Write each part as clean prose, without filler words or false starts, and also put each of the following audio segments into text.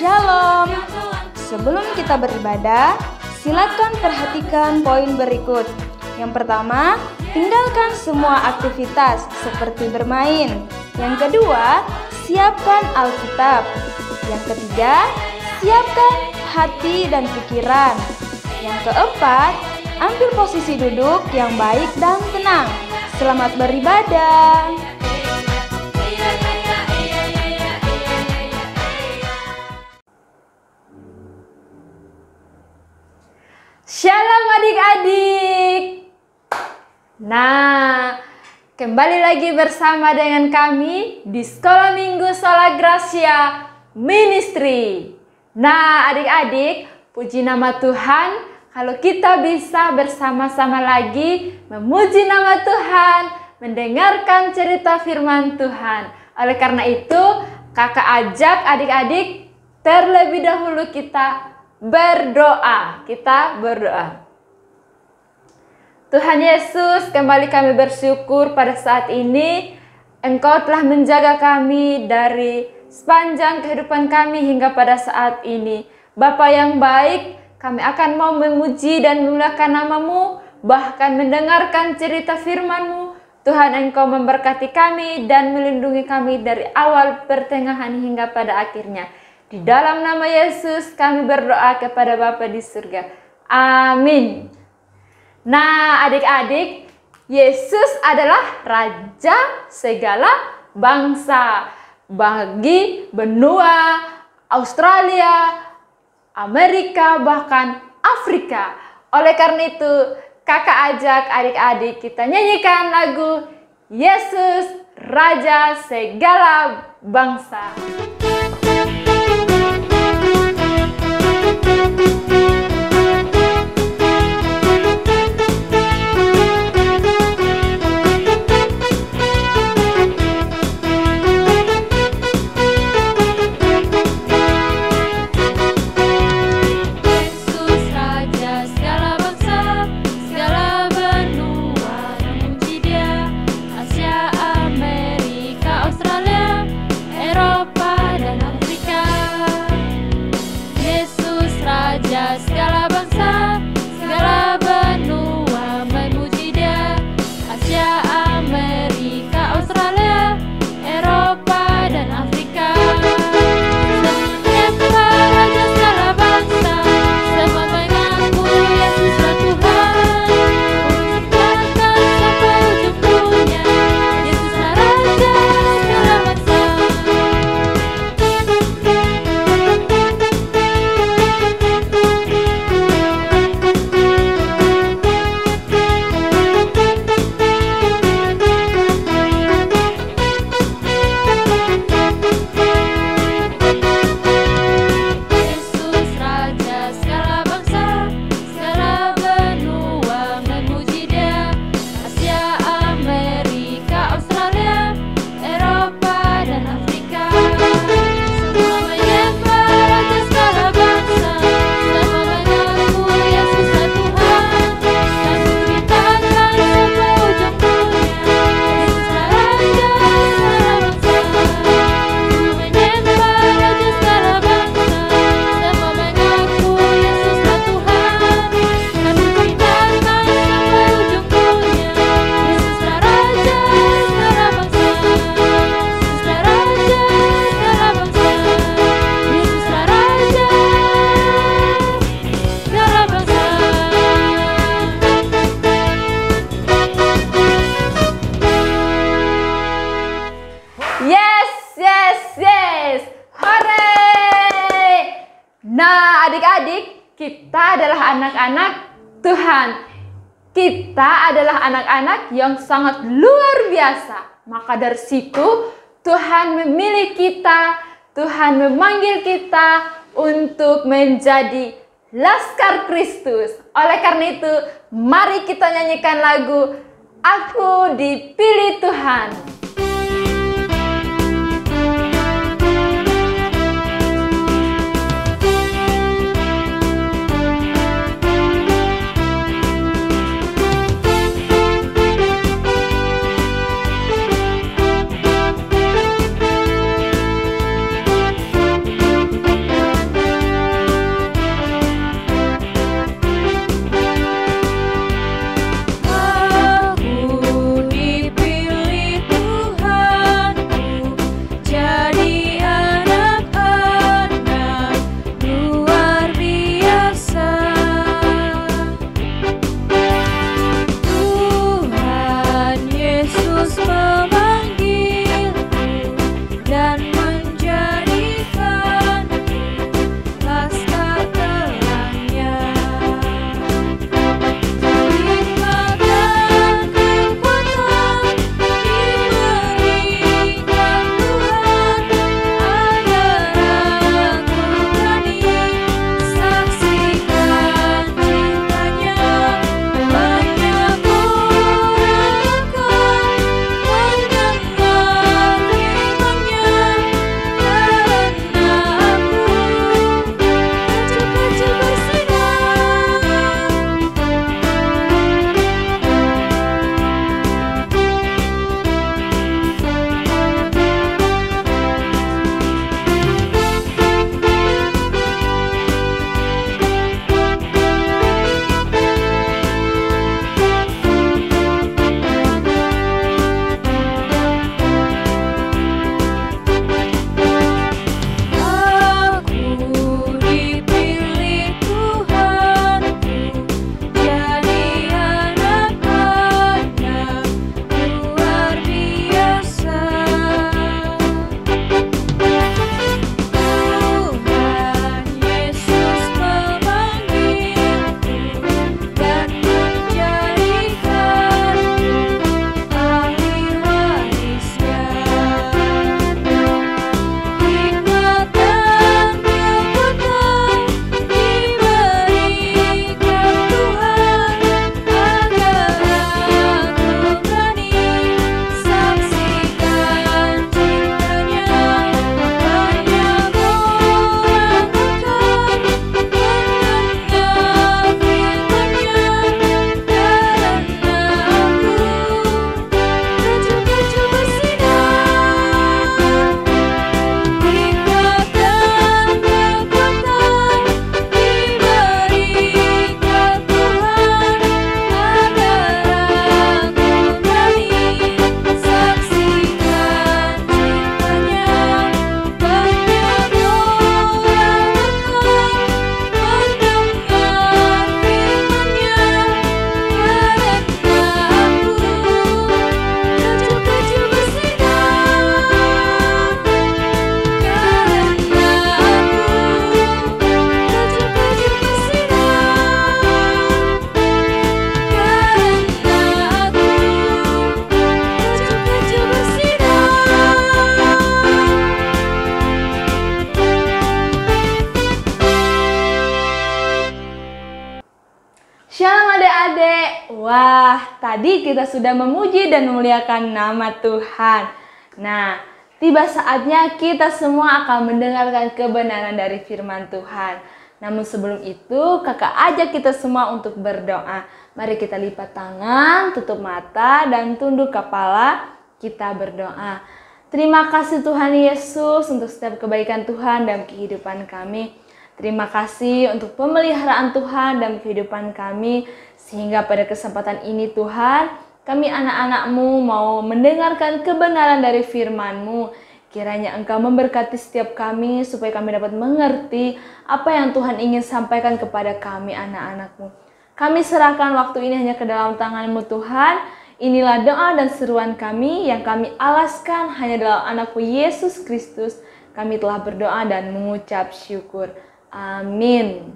Shalom. Sebelum kita beribadah, silakan perhatikan poin berikut. Yang pertama, tinggalkan semua aktivitas seperti bermain. Yang kedua, siapkan Alkitab. Yang ketiga, siapkan hati dan pikiran. Yang keempat, ambil posisi duduk yang baik dan tenang. Selamat beribadah. Shalom adik-adik. Nah, kembali lagi bersama dengan kami di Sekolah Minggu Sola Gracia Ministry. Nah, adik-adik, puji nama Tuhan kalau kita bisa bersama-sama lagi memuji nama Tuhan, mendengarkan cerita firman Tuhan. Oleh karena itu, kakak ajak adik-adik terlebih dahulu kita berdoa. Kita berdoa. Tuhan Yesus, kembali kami bersyukur pada saat ini Engkau telah menjaga kami dari sepanjang kehidupan kami hingga pada saat ini. Bapa yang baik, kami akan mau memuji dan memuliakan nama-Mu, bahkan mendengarkan cerita firman-Mu. Tuhan, Engkau memberkati kami dan melindungi kami dari awal, pertengahan hingga pada akhirnya. Di dalam nama Yesus kami berdoa kepada Bapa di surga. Amin. Nah, adik-adik, Yesus adalah Raja segala bangsa. Bagi benua Australia, Amerika, bahkan Afrika. Oleh karena itu, kakak ajak adik-adik kita nyanyikan lagu Yesus Raja segala bangsa. Kita adalah anak-anak Tuhan. Kita adalah anak-anak yang sangat luar biasa. Maka dari situ Tuhan memilih kita, Tuhan memanggil kita untuk menjadi Laskar Kristus. Oleh karena itu, mari kita nyanyikan lagu Aku Dipilih Tuhan. Wah, tadi kita sudah memuji dan memuliakan nama Tuhan. Nah, tiba saatnya kita semua akan mendengarkan kebenaran dari firman Tuhan. Namun sebelum itu, kakak ajak kita semua untuk berdoa. Mari kita lipat tangan, tutup mata, dan tunduk kepala. Kita berdoa. Terima kasih Tuhan Yesus untuk setiap kebaikan Tuhan dalam kehidupan kami. Terima kasih untuk pemeliharaan Tuhan dalam kehidupan kami. Sehingga pada kesempatan ini Tuhan, kami anak-anak-Mu mau mendengarkan kebenaran dari firman-Mu. Kiranya Engkau memberkati setiap kami supaya kami dapat mengerti apa yang Tuhan ingin sampaikan kepada kami anak-anak-Mu. Kami serahkan waktu ini hanya ke dalam tangan-Mu Tuhan. Inilah doa dan seruan kami yang kami alaskan hanya dalam anak-Mu Yesus Kristus. Kami telah berdoa dan mengucap syukur. Amin.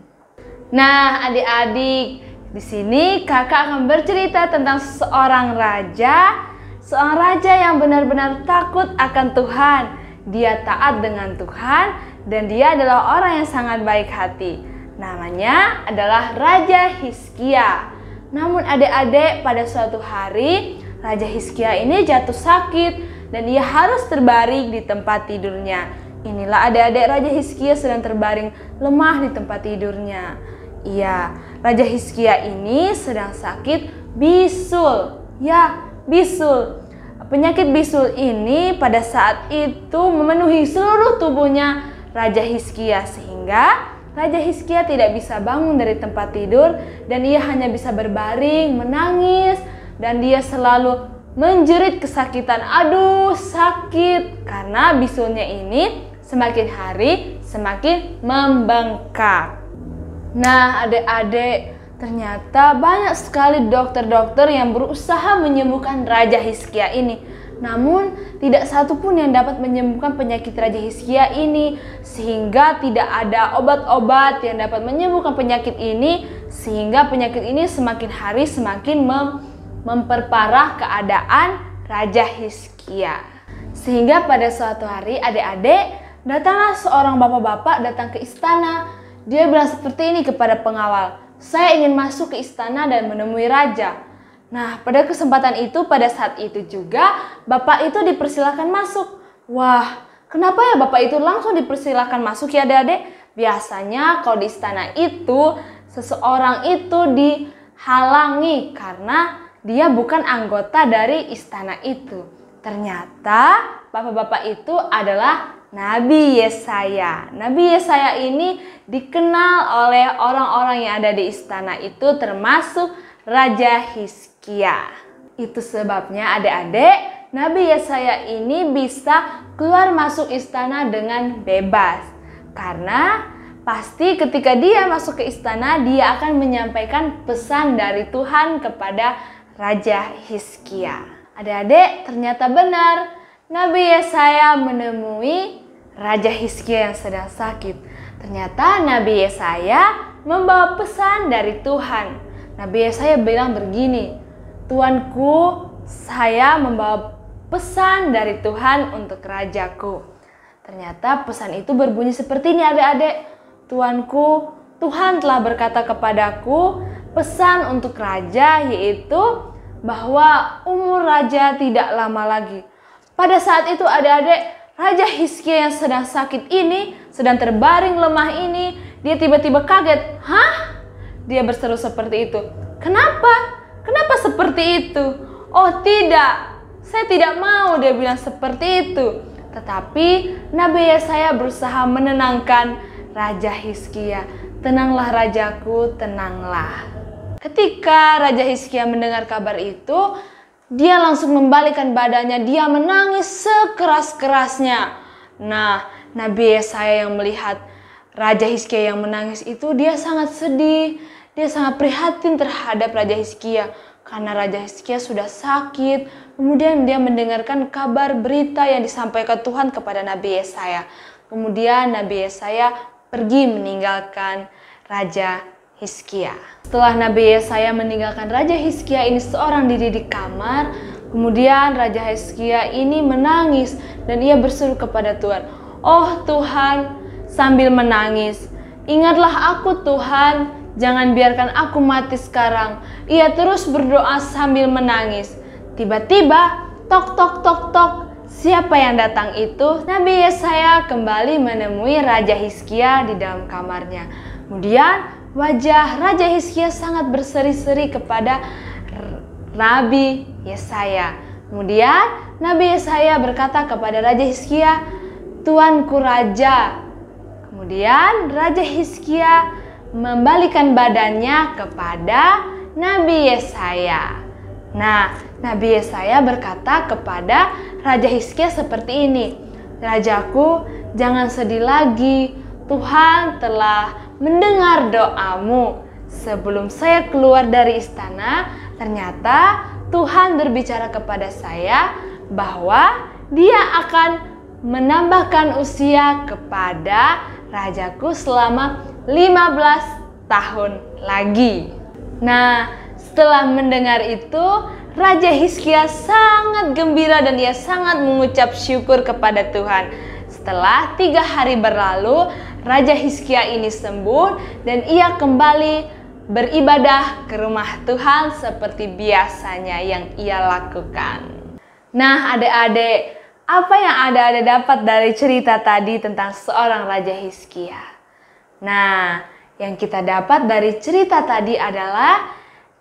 Nah, adik-adik, di sini kakak akan bercerita tentang seorang raja yang benar-benar takut akan Tuhan. Dia taat dengan Tuhan dan dia adalah orang yang sangat baik hati. Namanya adalah Raja Hizkia. Namun adik-adik, pada suatu hari Raja Hizkia ini jatuh sakit dan ia harus terbaring di tempat tidurnya. Inilah adik-adik, Raja Hizkia sedang terbaring lemah di tempat tidurnya. Iya, Raja Hizkia ini sedang sakit bisul. Ya, bisul. Penyakit bisul ini pada saat itu memenuhi seluruh tubuhnya Raja Hizkia, sehingga Raja Hizkia tidak bisa bangun dari tempat tidur dan ia hanya bisa berbaring, menangis, dan dia selalu menjerit kesakitan. Aduh, sakit, karena bisulnya ini semakin hari semakin membengkak. Nah, adik-adik, ternyata banyak sekali dokter-dokter yang berusaha menyembuhkan Raja Hizkia ini. Namun, tidak satu pun yang dapat menyembuhkan penyakit Raja Hizkia ini. Sehingga tidak ada obat-obat yang dapat menyembuhkan penyakit ini. Sehingga penyakit ini semakin hari semakin memperparah keadaan Raja Hizkia. Sehingga pada suatu hari, adik-adik, datanglah seorang bapak-bapak datang ke istana. Dia bilang seperti ini kepada pengawal, "Saya ingin masuk ke istana dan menemui raja." Nah, pada kesempatan itu, pada saat itu juga, bapak itu dipersilakan masuk. Wah, kenapa ya bapak itu langsung dipersilakan masuk ya adik-adik? Biasanya kalau di istana itu, seseorang itu dihalangi karena dia bukan anggota dari istana itu. Ternyata bapak-bapak itu adalah Nabi Yesaya. Nabi Yesaya ini dikenal oleh orang-orang yang ada di istana itu, termasuk Raja Hizkia. Itu sebabnya adik-adik, Nabi Yesaya ini bisa keluar masuk istana dengan bebas. Karena pasti ketika dia masuk ke istana, dia akan menyampaikan pesan dari Tuhan kepada Raja Hizkia. Adik-adik, ternyata benar. Nabi Yesaya menemui Raja Hizkia yang sedang sakit. Ternyata Nabi Yesaya membawa pesan dari Tuhan. Nabi Yesaya bilang begini, "Tuanku, saya membawa pesan dari Tuhan untuk rajaku." Ternyata pesan itu berbunyi seperti ini adik-adik. "Tuanku, Tuhan telah berkata kepadaku pesan untuk raja, yaitu bahwa umur raja tidak lama lagi." Pada saat itu adik-adik, Raja Hizkia yang sedang sakit ini, sedang terbaring lemah ini, dia tiba-tiba kaget. "Hah?" Dia berseru seperti itu. "Kenapa? Kenapa seperti itu?" "Oh tidak, saya tidak mau," dia bilang seperti itu. Tetapi Nabi Yesaya berusaha menenangkan Raja Hizkia. "Tenanglah rajaku, tenanglah." Ketika Raja Hizkia mendengar kabar itu, dia langsung membalikkan badannya, dia menangis sekeras-kerasnya. Nah, Nabi Yesaya yang melihat Raja Hizkia yang menangis itu, dia sangat sedih. Dia sangat prihatin terhadap Raja Hizkia. Karena Raja Hizkia sudah sakit. Kemudian dia mendengarkan kabar berita yang disampaikan Tuhan kepada Nabi Yesaya. Kemudian Nabi Yesaya pergi meninggalkan Raja Hizkia. Setelah Nabi Yesaya meninggalkan Raja Hizkia ini seorang diri di kamar, kemudian Raja Hizkia ini menangis dan ia berseru kepada Tuhan, "Oh Tuhan," sambil menangis, "ingatlah aku Tuhan jangan biarkan aku mati sekarang." Ia terus berdoa sambil menangis. Tiba-tiba, tok tok tok tok. Siapa yang datang itu? Nabi Yesaya kembali menemui Raja Hizkia di dalam kamarnya. Kemudian wajah Raja Hizkia sangat berseri-seri kepada Nabi Yesaya. Kemudian Nabi Yesaya berkata kepada Raja Hizkia, "Tuanku Raja." Kemudian Raja Hizkia membalikan badannya kepada Nabi Yesaya. Nah, Nabi Yesaya berkata kepada Raja Hizkia seperti ini, "Rajaku, jangan sedih lagi. Tuhan telah mendengar doamu. Sebelum saya keluar dari istana, ternyata Tuhan berbicara kepada saya bahwa Dia akan menambahkan usia kepada rajaku selama 15 tahun lagi." Nah, setelah mendengar itu, Raja Hizkia sangat gembira dan ia sangat mengucap syukur kepada Tuhan. Setelah 3 hari berlalu, Raja Hizkia ini sembuh dan ia kembali beribadah ke rumah Tuhan seperti biasanya yang ia lakukan. Nah, adik-adik, apa yang adik-adik dapat dari cerita tadi tentang seorang Raja Hizkia? Nah, yang kita dapat dari cerita tadi adalah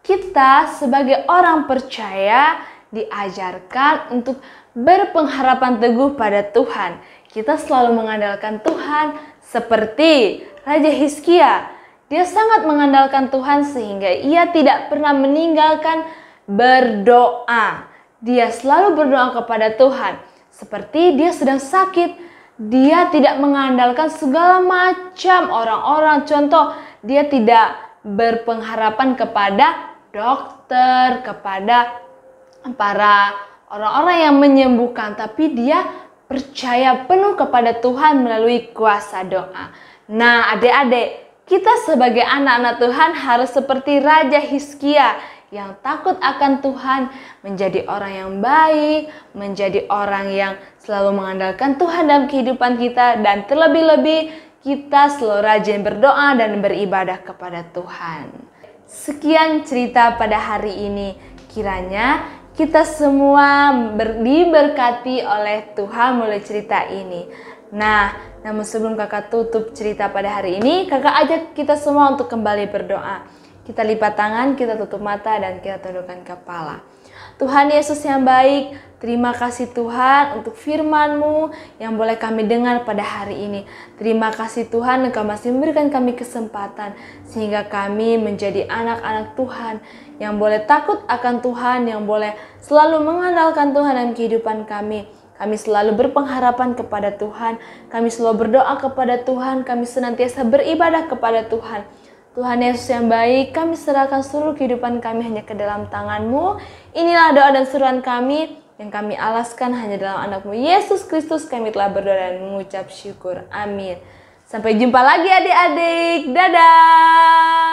kita sebagai orang percaya diajarkan untuk berpengharapan teguh pada Tuhan. Kita selalu mengandalkan Tuhan seperti Raja Hizkia. Dia sangat mengandalkan Tuhan sehingga ia tidak pernah meninggalkan berdoa. Dia selalu berdoa kepada Tuhan. Seperti dia sedang sakit, dia tidak mengandalkan segala macam orang-orang. Contoh, dia tidak berpengharapan kepada dokter, kepada para orang-orang yang menyembuhkan, tapi dia percaya penuh kepada Tuhan melalui kuasa doa. Nah, adik-adik, kita sebagai anak-anak Tuhan harus seperti Raja Hizkia yang takut akan Tuhan, menjadi orang yang baik, menjadi orang yang selalu mengandalkan Tuhan dalam kehidupan kita, dan terlebih-lebih kita selalu rajin berdoa dan beribadah kepada Tuhan. Sekian cerita pada hari ini. Kiranya kita semua diberkati oleh Tuhan melalui cerita ini. Nah, namun sebelum kakak tutup cerita pada hari ini, kakak ajak kita semua untuk kembali berdoa. Kita lipat tangan, kita tutup mata, dan kita tundukkan kepala. Tuhan Yesus yang baik, terima kasih Tuhan untuk firman-Mu yang boleh kami dengar pada hari ini. Terima kasih Tuhan, Engkau masih memberikan kami kesempatan sehingga kami menjadi anak-anak Tuhan yang boleh takut akan Tuhan, yang boleh selalu mengandalkan Tuhan dalam kehidupan kami. Kami selalu berpengharapan kepada Tuhan, kami selalu berdoa kepada Tuhan, kami senantiasa beribadah kepada Tuhan. Tuhan Yesus yang baik, kami serahkan seluruh kehidupan kami hanya ke dalam tangan-Mu. Inilah doa dan seruan kami yang kami alaskan hanya dalam anak-Mu Yesus Kristus. Kami telah berdoa dan mengucap syukur. Amin. Sampai jumpa lagi adik-adik. Dadah.